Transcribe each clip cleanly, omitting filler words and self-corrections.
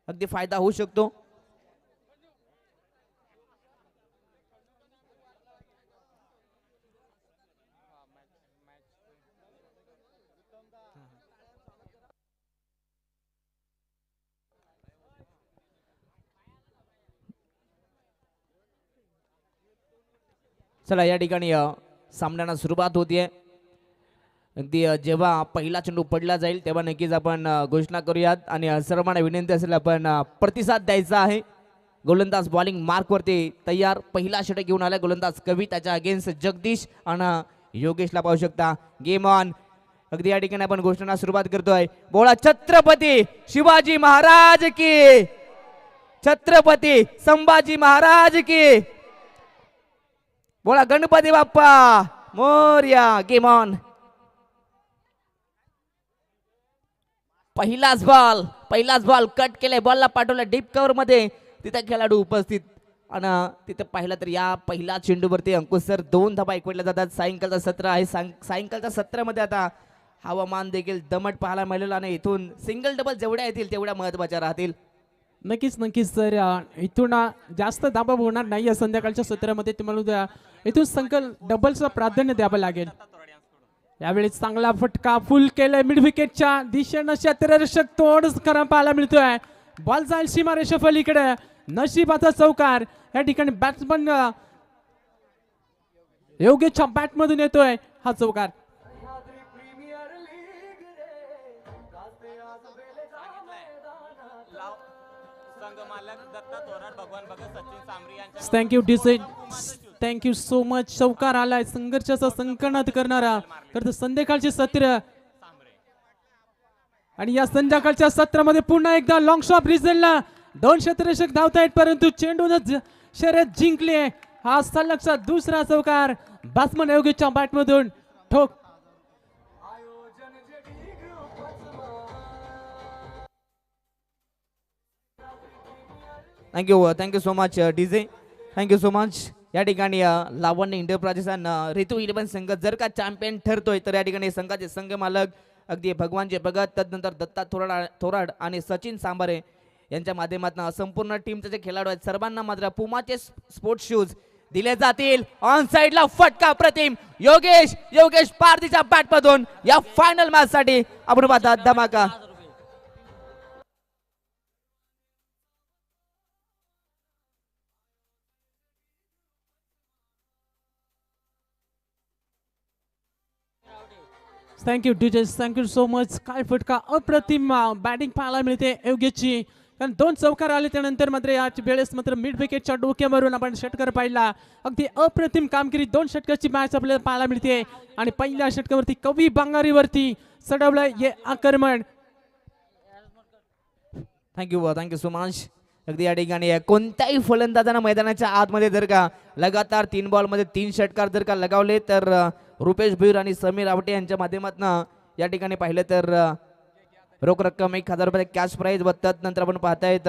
अगदी फायदा होऊ शकतो. चला या ठिकाणी सामन्याला सुरुवात होतीये. अगदी जेव्हा पहिला चेंडू पडला जाईल तेव्हा नक्कीच आपण घोषणा करूयात आणि सर्वांना विनंती असेल आपण प्रतिसाद द्यायचा आहे. गोलंदाज बॉलिंग मार्क वरती तयार. पहिला षटक घेऊन आला गोलंदाज कवी, त्याच्या अगेन्स्ट जगदीश आणि योगेशला पाहू शकता. Game on. अगदी या ठिकाणी आपण घोषणा सुरुवात करतोय. बोला छत्रपती शिवाजी महाराज की, छत्रपती संभाजी महाराज की, बोला गणपती बाप्पा मोरया. Game on. पहिलाच बॉल कट केलाय. बॉलला पाठवलं डीप कव्हर मध्ये. तिथे खेळाडू उपस्थित आणि तिथे पाहिलं तर या पहिल्या चेंडूवरती अंकुश सर 2 धाबा एकवटल्या जातात. सायंकाळचा सत्र आहे. सायंकाळच्या सत्रामध्ये आता हवामान देखील दमट पाहायला मिळेल आणि इथून सिंगल डबल जेवढ्या येतील तेवढ्या महत्वाच्या राहतील. नक्कीच सर, इथून जास्त दाबा होणार नाही संध्याकाळच्या सत्रामध्ये. तुम्हाला इथून संकल डबलचं प्राधान्य द्यावं लागेल. यावेळी चांगला फटका फुल केलाय मिड विकेटच्या दिशेनं. क्षेत्ररक्षक तोड खरा पाहायला मिळतोय. बॉल जाईल सीमारेषा पलीकडे. नशिबाचा चौकार. या ठिकाणी बॅट्समन योगेशच्या बॅट मधून येतोय हा चौकार. Thank you design, thank you so much. चौकार आलाय संघर्षाचा संकनात करणारा. तर संध्याकाळचे सत्र आणि या संध्याकाळच्या सत्रामध्ये पुन्हा एकदा लॉंग शॉट रिझल्टला 2 क्षेत्ररक्षक धावतायत परंतु चेंडूनच शर्यत जिंकली. हा सलगचा दुसरा चौकार बॅट्समन योगेशच्या बॅटमधून ठोक. Thank you so much DJ. Thank you so much. या ठिकाणी लावण्य इंटरप्राइजेस आणि ऋतू 11 संघ जर का चॅम्पियन ठरतोय तर या ठिकाणी संघाचे संघ मालक अगदी भगवानजी भगत, तदनंतर दत्ता थोराड आणि सचिन सांबारे यांच्या माध्यमातून संपूर्ण टीमचे जे खेळाडू आहेत सर्वांना मात्र पुमाचे स्पोर्ट्स शूज दिले जातील. ऑन साइडला फटका प्रतिम योगेश पारदीच्या बॅट मधून या फायनल मॅच साठी आपण पाहतात धमाका. Thank you DJs, thank you so much. काय फटका, अप्रतिम बॅटिंग पाहायला मिळते योगेशची. कारण 2 चौकार आले त्यानंतर मात्र या वेळेस मात्र मिड विकेटच्या डोक्यावरून आपण षटकार पाहिला. अगदी अप्रतिम कामगिरी 2 षटकाची मॅच आपल्याला पाहायला मिळते आणि पहिल्या षटकावरती कवी बांगारीवरती चढवलंय हे आक्रमण. Thank you so much. अगदी या ठिकाणी कोणत्याही फलंदाजांना मैदानाच्या आतमध्ये जर का लगातार 3 बॉलमध्ये 3 षटकार जर का लगावले तर रुपेश भुईर आणि समीर आवटे यांच्या माध्यमातून या ठिकाणी पाहिलं तर रोख रक्कम 1000 रुपये कॅश प्राईज व तदनंतर आपण पाहतायत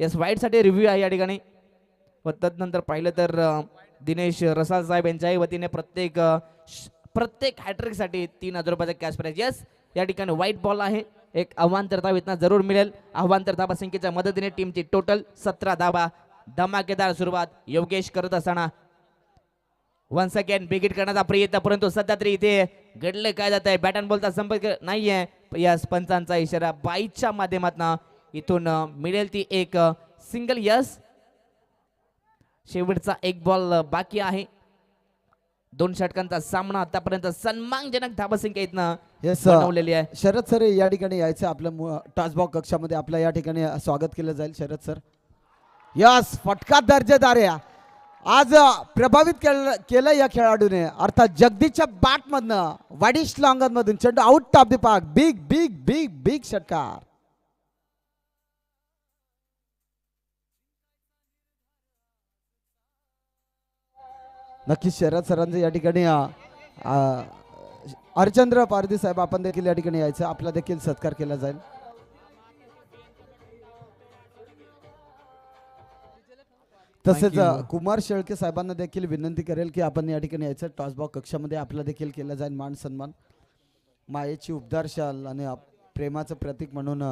यस वाईट साठी रिव्ह्यू आहे या ठिकाणी. व तदनंतर पाहिलं तर दिनेश रसाल साहेब यांच्याही वतीने प्रत्येक हॅट्रिक साठी 3000 रुपयाचा कॅश प्राईज. यस या ठिकाणी व्हाईट बॉल आहे. एक अवांतर धाव इथं जरूर मिळेल. अवांतर धाबा संख्येच्या मदतीने टीमची टोटल 17 धाबा. धमाकेदार सुरुवात योगेश करत असताना वन्स अगेन बिगिट करण्याचा प्रयत्न परंतु सध्या तरी इथे घडलं काय जात आहे. बॅट अँड बॉलचा संपर्क नाहीये. यस पंचांचा इशारा बाईच्या माध्यमातून इथून मिळेल ती एक सिंगल. यस शेवटचा 1 बॉल बाकी आहे. 2 षटकांचा सामना आतापर्यंत सन्मानजनक धाबसंख्या इथनं बनवलेली आहे. शरद सर या ठिकाणी यायचं आपलं टॉसबॉक्स कक्षामध्ये आपलं या ठिकाणी स्वागत केलं जाईल. शरद सर यस फटका दर्जेदार आहे. आज प्रभावित केलं या खेळाडूने अर्थात जगदीशच्या बॅट मधनं वाडिश लॉंगन मधून चेंडू out of the park. Big big big big षटकार. नक्कीच शरद सरांचं या ठिकाणी हरचंद्र पारदी साहेब आपण देखील या ठिकाणी यायचं आपला देखील सत्कार केला जाईल. तसेच कुमार शेळके साहेबांना देखील विनंती करेल की आपण या ठिकाणी यायचं टॉसबॉक्स कक्षामध्ये आपला देखील केला जाईल मान सन्मान. मायेची उपदार शाल आणि प्रेमाचं प्रतीक म्हणून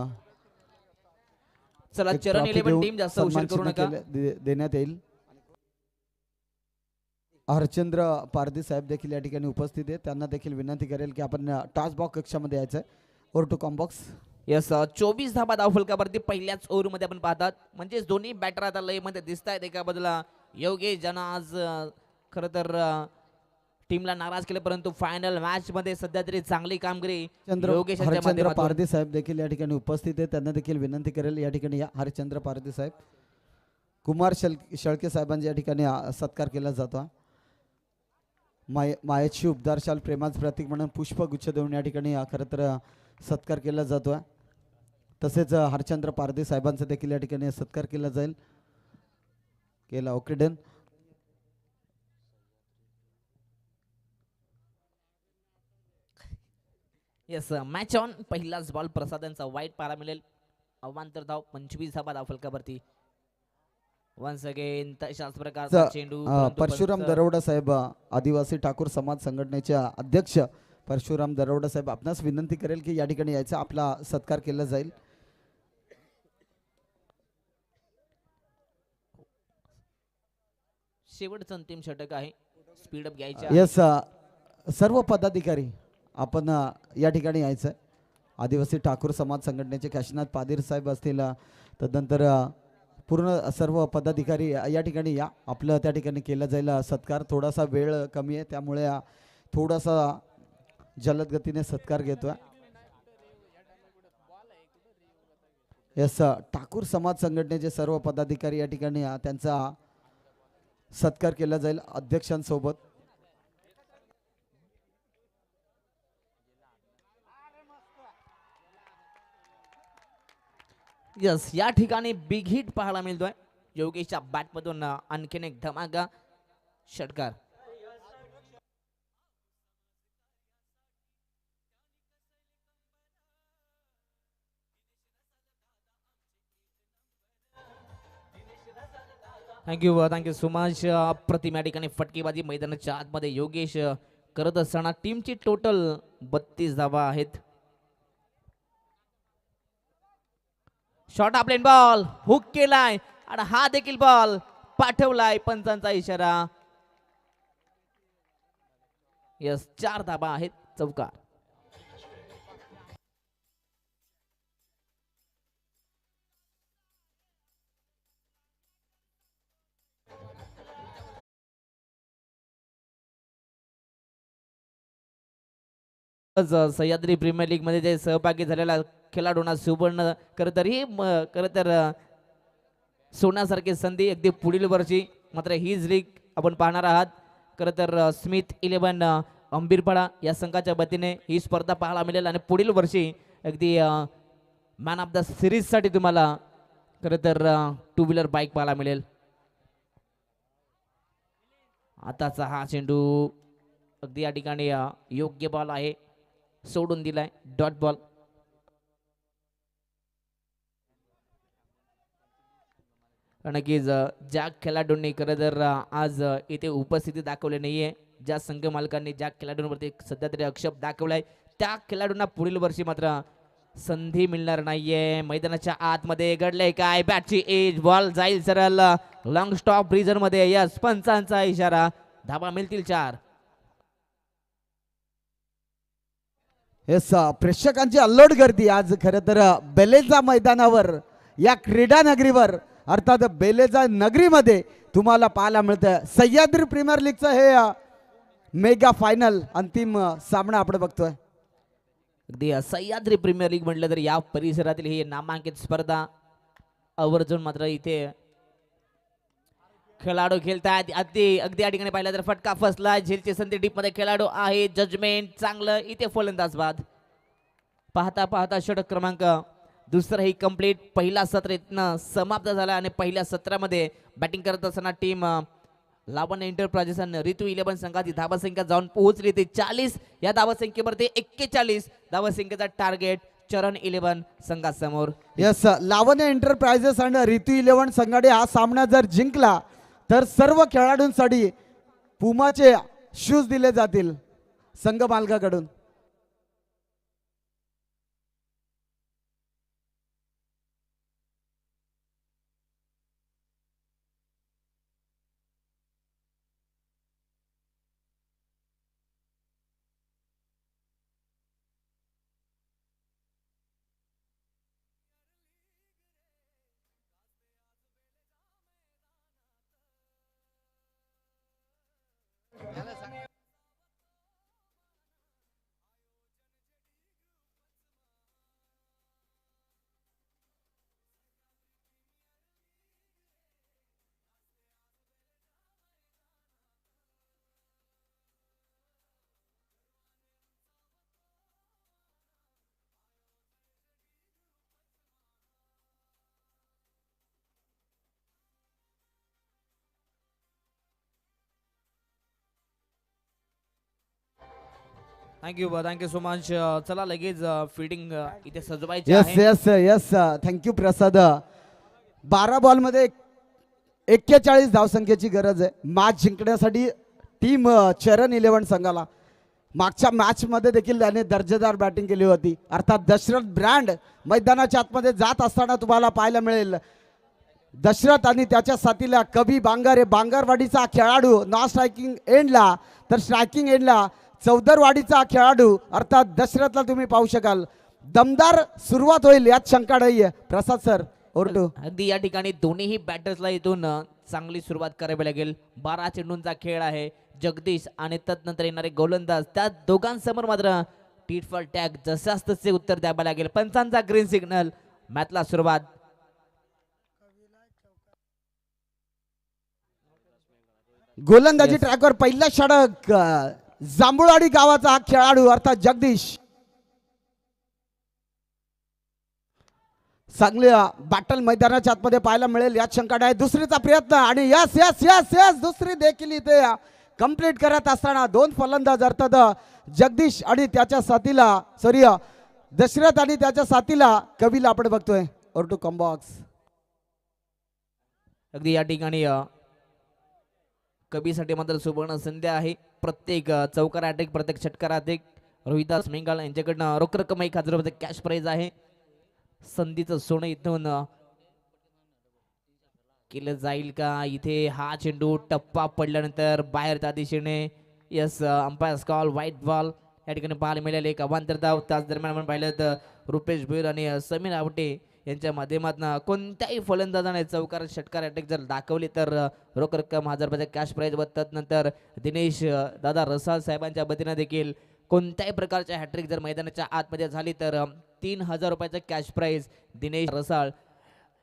चला एक चरण trophy 11 देऊन टीम जास्त उशीर सन्मान करू चिन्ह नका. देण्यात येईल. हरचंद्र पारधी साहेब देखील या ठिकाणी उपस्थित आहेत. त्यांना देखील विनंती करेल की आपण टॉस बॉक्स कक्षामध्ये यायचं आहे. Over to combox. यस 24 धाबा धाव फलकावरती पहिल्याच ओव्हरमध्ये आपण पाहतात. म्हणजेच दोन्ही बॅटर आता लयमध्ये दिसत आहेत. एका बाजूला योगेश ज्यानं आज खरं तर टीमला नाराज केलं, परंतु फायनल मॅच मध्ये सध्या तरी चांगली कामगिरी योगेश यांच्या हरचंद्र माध्यमातून. पारधी साहेब देखील या ठिकाणी उपस्थित आहेत. त्यांना देखील विनंती करेल या ठिकाणी या. हरचंद्र पारधी साहेब. कुमार शेळके साहेबांच्या या ठिकाणी सत्कार केला जातो. मायेची उपदारशाल प्रेमाचं प्रतीक म्हणून पुष्पगुच्छ देऊन या ठिकाणी खरं तर सत्कार केला जातो. तसेच हरचंद्र पारधी साहेबांचा देखील या ठिकाणी सत्कार केला जाईल. केला okay done. Yes match on. पहिलाच बॉल प्रसादांचा वाईट पाहायला मिळेल. अवांतर धाव 25 धाबा धाव फलकावरती. वन्स अगेन तशाच प्रकारचा चेंडू. परशुराम दरोडा साहेब आदिवासी ठाकूर समाज संघटनेचे अध्यक्ष परशुराम दरोडा साहेब आपणास विनंती करेल की या ठिकाणी यायचा आपला सत्कार केला जाईल. शेवटचं अंतिम षटक आहे. स्पीडअप घ्यायचे. यस सर्व पदाधिकारी आपण या ठिकाणी यायचं. आदिवासी ठाकूर समाज संघटनेचे काशीनाथ पादीर साहेब असतील, तदनंतर पूर्ण सर्व पदाधिकारी या ठिकाणी या. आपलं त्या ठिकाणी केला जाईल सत्कार. थोडासा वेळ कमी आहे त्यामुळे थोडासा जलद गतीने सत्कार घेतोय. यस ठाकूर समाज संघटनेचे सर्व पदाधिकारी या ठिकाणी त्यांचा सत्कार केला जाईल अध्यक्षांसोबत. यस या ठिकाणी बिग हिट पाहायला मिळतोय. योगेशच्या बॅटमधून आणखीन एक धमाका षटकार. थँक्यू सुमाश. अप्रतिम या ठिकाणी फटकेबाजी मैदानाच्या आतमध्ये योगेश करत असताना टीमची टोटल 32 धावा आहेत. Short of plain ball hook केलाय आणि हा देखील बॉल पाठवलाय. पंचांचा इशारा. यस 4 धाबा आहेत. चौकार. सह्याद्री प्रीमियर लीग मध्ये जे सहभागी झालेला खेळाडूंना सुवर्ण खरं तर सोन्यासारखी संधी अगदी पुढील वर्षी. मात्र हीच लीग आपण पाहणार आहात. खरं तर स्मिथ 11 अंबीरपाडा या संघाच्या वतीने ही स्पर्धा पाहायला मिळेल आणि पुढील वर्षी अगदी मॅन ऑफ द सिरीज साठी तुम्हाला खरं तर 2 व्हीलर बाईक पाहायला मिळेल. आताचा हा चेंडू अगदी या ठिकाणी योग्य बॉल आहे. सोडून दिलाय. Dot ball. नक्कीच ज्या खेळाडूंनी खरं तर आज इथे उपस्थिती दाखवली नाहीये, ज्या संघ मालकांनी ज्या खेळाडूंवरती सध्या तरी आक्षेप दाखवलाय, त्या खेळाडूंना पुढील वर्षी मात्र संधी मिळणार नाहीये. मैदानाच्या आतमध्ये घडलंय काय. बॅटची एज. बॉल जाईल सरळ लॉंग स्टॉप रिजन मध्ये. यस पंचांचा इशारा. धाबा मिळतील 4. येस प्रेक्षकांची अल्लोड गर्दी आज खरं तर बेलेजा मैदानावर या क्रीडा नगरीवर अर्थात बेलेजा नगरीमध्ये तुम्हाला पाहायला मिळतं. सह्याद्री प्रीमियर लीगचं हे मेगा फायनल अंतिम सामना आपण बघतोय. अगदी सह्याद्री प्रीमियर लीग म्हटलं तर या परिसरातील ही नामांकित स्पर्धा आवर्जून मात्र इथे खेळाडू खेळतात. अगदी या ठिकाणी पाहिलं तर फटका फसला. झेलची संधी डीप मध्ये खेळाडू आहे. जजमेंट चांगलं. इथे फलंदाज बाद. पाहता पाहता षटक क्रमांक दुसराही कंप्लीट. पहिला सत्र इथनं समाप्त झाला आणि पहिल्या सत्रामध्ये बॅटिंग करत असताना टीम लावण्य एंटरप्राइजेस आणि ऋतू 11 संघाची धावसंख्या जाऊन पोहोचली ते 40. या धावसंख्येवरती 41 धावसंख्येचा टार्गेट चरण 11 संघासमोर. यस लावण्य एंटरप्राइजेस आणि ऋतू 11 संघाने हा सामना जर जिंकला तर सर्व खेळाडूंसाठी पुमाचे शूज दिले जातील संघ मालकाकडून. Thank you so much. चला लगेच फिल्डिंग इथे सजवायची येस आहे. येस येस थँक्यू प्रसाद. 12 बॉलमध्ये 41 धावसंख्येची गरज आहे मॅच जिंकण्यासाठी टीम चरण 11 संघाला. मागच्या मॅच मध्ये देखील त्याने दर्जेदार बॅटिंग केली होती. अर्थात दशरथ ब्रँड मैदानाच्या आतमध्ये जात असताना तुम्हाला पाहायला मिळेल. दशरथ आणि त्याच्या साथीला कवी बांगारे, बांगारवाडीचा खेळाडू नॉन स्ट्रायकिंग एंडला, तर स्ट्रायकिंग एंडला चौदरवाडीचा खेळाडू अर्थात दशरथला तुम्ही पाहू शकाल. दमदार सुरुवात होईल यात शंका नाही आहे. प्रसाद सर ओव्हर टू. अगदी या ठिकाणी दोन्हीही बॅटर्सला इथून चांगली सुरुवात करावी लागेल. 12 चेंडूंचा खेळ आहे. जगदीश आणि तदनंतर येणारे गोलंदाज त्या दोघांसमोर मात्र टीट फॉर टॅग जसाच तसे उत्तर द्यावं लागेल. पंचांचा ग्रीन सिग्नल. मॅचला सुरुवात. गोलंदाजी ट्रॅकवर पहिला षटक जांभुळवाडी गावाचा हा खेळाडू अर्थात जगदीश. चांगले बॅटल मैदानाच्या आतमध्ये पाहायला मिळेल यात शंका नाही. दुसरीचा प्रयत्न आणि यस यस यस यस दुसरी देखील इथे कंप्लीट करत असताना दोन फलंदाज अर्थात जगदीश आणि त्याच्या साथीला सॉरी दशरथ आणि त्याच्या साथीला कवीला आपण बघतोय. Over to combox. अगदी या ठिकाणी कबीसाठी मात्र सुवर्ण संधी आहे. प्रत्येक चौकार अटॅक, प्रत्येक षटकार अटॅक रोहिदास मेंगाल यांच्याकडनं रोख रक्कम 1000 रुपये कॅश प्राइज आहे. संधीचं सोनं इथून केलं जाईल का? इथे हा चेंडू टप्पा पडल्यानंतर बाहेरच्या दिशेने yes umpire call white ball या ठिकाणी पाहायला मिळाले. एक अवांतर धाव. त्याच दरम्यान आपण पाहिलं तर रुपेश भोईर आणि समीर आवटे यांच्या माध्यमातून कोणत्याही फलंदाजाने चौकार षटकार अटॅक जर दाखवली तर रोख रक्कम 1000 रुपयाचा कॅश प्राइज व नंतर दिनेश दादा रसाळ साहेबांच्या वतीनं देखील कोणत्याही प्रकारच्या हॅट्रिक जर मैदानाच्या आतमध्ये झाली तर 3000 रुपयाचा कॅश प्राइज दिनेश रसाळ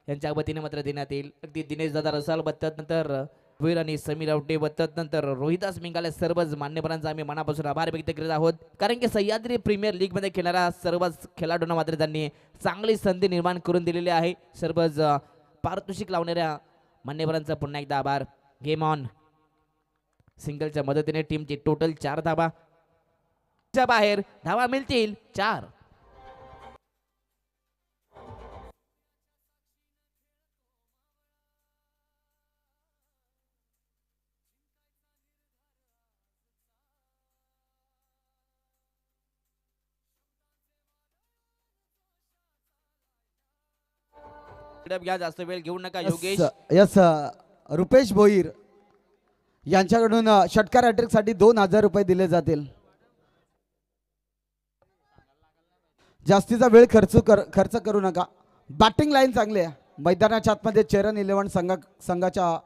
यांच्या वतीने मात्र देण्यात येईल. अगदी दिनेश दादा रसाळ नंतर भोईर आणि समीर आवटे नंतर रोहिदास मिंगाले सर्वच मान्यवरांचा आम्ही मनापासून आभार व्यक्त करीत आहोत. कारण की सह्याद्री प्रीमियर लीग मध्ये खेळणाऱ्या सर्वच खेळाडूंना मात्र त्यांनी चांगली संधी निर्माण करून दिलेली आहे. सर्वच पारितोषिक लावणाऱ्या मान्यवरांचा पुन्हा एकदा आभार. Game on. सिंगलच्या मदतीने टीमची टोटल 4 धावा. बाहेर धावा मिळतील 4. घ्या, जास्त वेळ घेऊ नका योगेश. यस रुपेश भोईर यांच्याकडून षटकार हॅट्रिक साठी 2000 रुपये दिले जातील. जास्तीचा वेळ खर्च करू नका. बॅटिंग लाईन चांगली आहे. मैदानाच्या आतमध्ये चरण 11 संघाच्या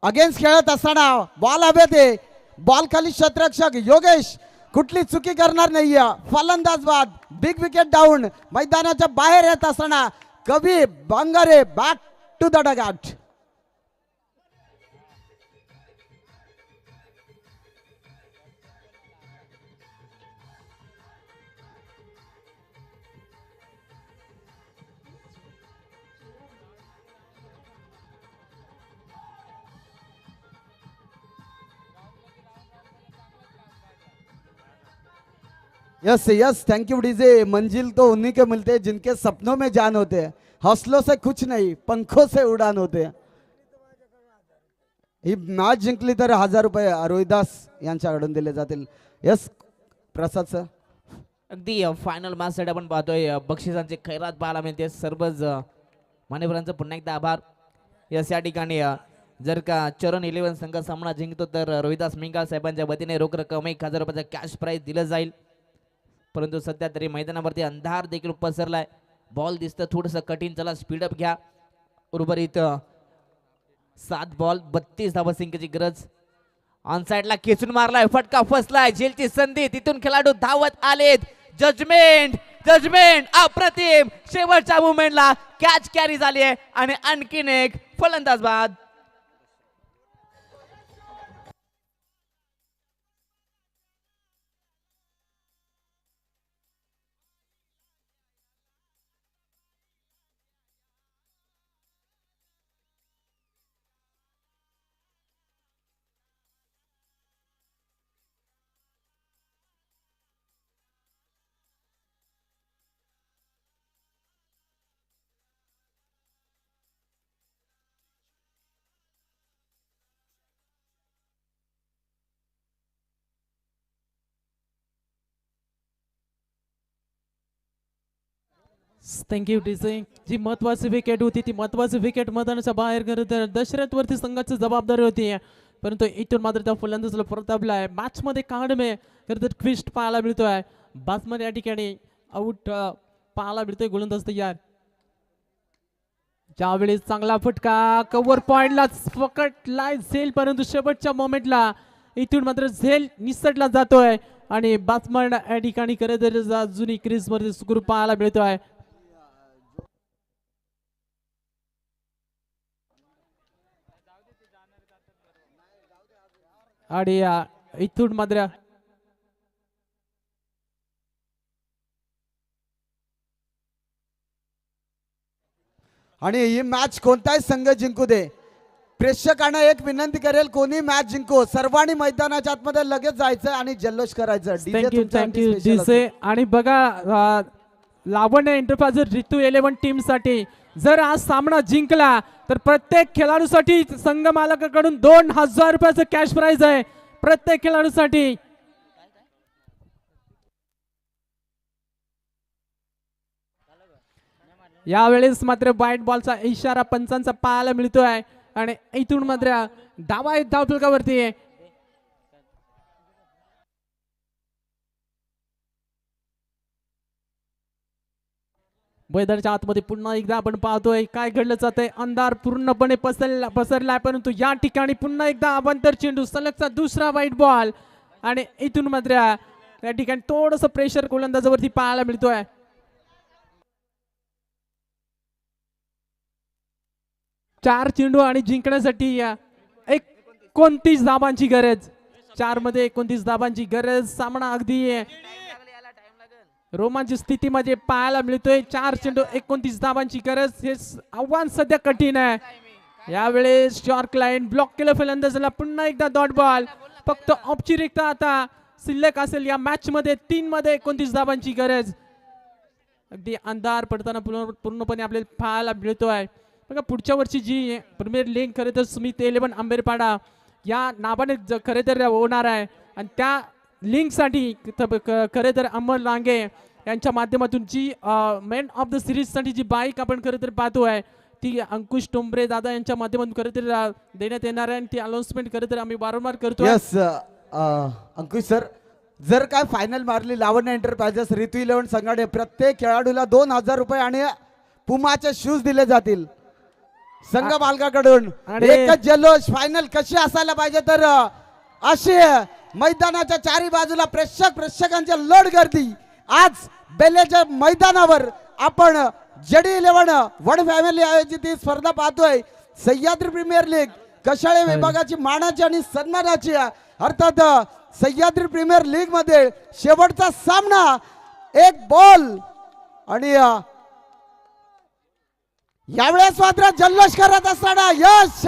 अगेन्स्ट खेळत असताना बॉल हवेत आहे. बॉल खाली क्षेत्ररक्षक योगेश कुठली चुकी करणार नाहीये. फलंदाज बाद. Big wicket down. मैदानाच्या बाहेर येत असताना Kavi Bangare back to the dugout. Yes yes thank you DJ. मंजिल तो उन्हीं के मिलते हैं जिनके सपनों में जान होते हैं. हौसलों से कुछ नहीं पंखों से उड़ान होते हैं. ही मॅच जिंकली तर 1000 रुपये रोहिदास यांच्याकडून दिले जातील. यस प्रसाद सर. अगदी फायनल मॅच साठी आपण पाहतोय बक्षिसांची खैरात पाहायला मिळते. सर्वच मान्यवरांचं पुन्हा एकदा आभार. यस या ठिकाणी जर का चरण 11 संघ सामना जिंकतो तर रोहिदास मिंगाल साहेबांच्या वतीने रोख रक्कम 1000 रुपयाचा कॅश प्राइज दिलं जाईल. परंतु सध्या तरी मैदानावरती अंधार देखील पसरलाय. बॉल दिसतं थोडंसं कठीण. चला स्पीडअप घ्या. उर्वरित 7 बॉल 32 धावसंख्येची गरज. ऑन साइडला खेचून मारलाय. फटका फसलाय. झेलची संधी. तिथून खेळाडू धावत आलेत. जजमेंट जजमेंट अप्रतिम. शेवटच्या मुवमेंटला कॅच कॅरी झाली आहे आणि आणखीन एक फलंदाज बाद. Thank you TC. जी महत्वाची विकेट होती ती महत्वाची विकेट मैदानाच्या बाहेर खरं तर दशरथवरती संघाची जबाबदारी होती, परंतु इथून मात्र त्या फलंदाजाला परतापला आहे. मॅच मध्ये काढमे खरं तर ट्विस्ट पाहायला मिळतोय. बासमन या ठिकाणी आउट पाहायला मिळतोय. गोलंदाज तयार. ज्यावेळी चांगला फटका कव्हर पॉइंटला पकडलाय झेल, परंतु शेवटच्या मोमेंटला इथून मात्र झेल निसटला जातोय आणि बासमन या ठिकाणी खरं तर जुनी क्रीज मध्ये सुखरूप पाहायला मिळतोय. आणि इथून मात्र आणि ही मॅच कोणताही संघ जिंकू दे, प्रेक्षकांना एक विनंती करेल, कोणी मॅच जिंको सर्वांनी मैदानाच्या आतमध्ये लगेच जायचं आणि जल्लोष करायचं. Thank you DJ. आणि बघा लावण्य एंटरप्राइजेस ऋतू 11 टीम साठी जर आज सामना जिंकला तर प्रत्येक खेळाडूसाठी संघ मालकाकडून 2000 रुपयाचं कॅश प्राइज आहे प्रत्येक खेळाडूसाठी. यावेळेस मात्र वाईट बॉलचा इशारा पंचांचा पाहायला मिळतोय आणि इथून मात्र डावा धावफलकावरती आहे. मैदानाच्या आतमध्ये पुन्हा एकदा आपण पाहतोय काय घडलं जातंय. अंधार पूर्णपणे पसरलाय, परंतु या ठिकाणी पुन्हा एकदा अवांतर चेंडू, सलगचा दुसरा वाईट बॉल आणि इथून मात्र या ठिकाणी थोडंसं प्रेशर गोलंदाजावरती पाहायला मिळतोय. चार चेंडू आणि जिंकण्यासाठी 29 धाबांची गरज. 4 मध्ये 29 धाबांची गरज. सामना अगदी रोमांच स्थितीमध्ये पाहायला मिळतोय. 4 चेंडू 29 धाबांची गरज. हे आव्हान सध्या कठीण आहे. यावेळेस शॉर्क लाईन ब्लॉक केलं फलंदाजाला. पुन्हा एकदा डॉट बॉल. फक्त औपचारिकता आता शिल्लक असेल या मॅच मध्ये. 3 मध्ये 29 धाबांची गरज. अगदी अंधार पडताना पूर्णपणे आपल्याला पाहायला मिळतोय. बघा पुढच्या वर्षी जी प्रीमियर लीग खरे तर स्मिथ 11 आंबेरपाडा या नावाने खरे तर होणार आहे आणि त्या लिंकसाठी खरे तर अमर लांगे यांच्या माध्यमातून जी मॅन ऑफ द सिरीज साठी जी बाईक आपण खरे तर पाहतोय ती अंकुश टोंबरे दादा यांच्या माध्यमातून खरे तर देण्यात येणार आहे आणि ती अनाउन्समेंट खरे तर आम्ही वारंवार करतोय. यस अंकुश सर, जर काय फायनल मारली लावण्य एंटरप्राइजेस ऋतू 11 संघाने प्रत्येक खेळाडूला 2000 रुपये आणि पुमाचे शूज दिले जातील संघ मालकाकडून. एकच जल्लोष. फायनल कशी असायला पाहिजे तर अशी मैदानाच्या चारी बाजूला प्रेक्षकांच्या लोड गर्दी. आज बेलेच्या मैदानावर आपण जडी 11 वन फॅमिली आयोजित ही स्पर्धा पाहतोय. सह्याद्री प्रीमियर लीग कशाळे विभागाची मानाची आणि सन्मानाची अर्थात सह्याद्री प्रीमियर लीग मध्ये शेवटचा सामना. एक बॉल आणि यावेळेस मात्र जल्लोष करत असताना यश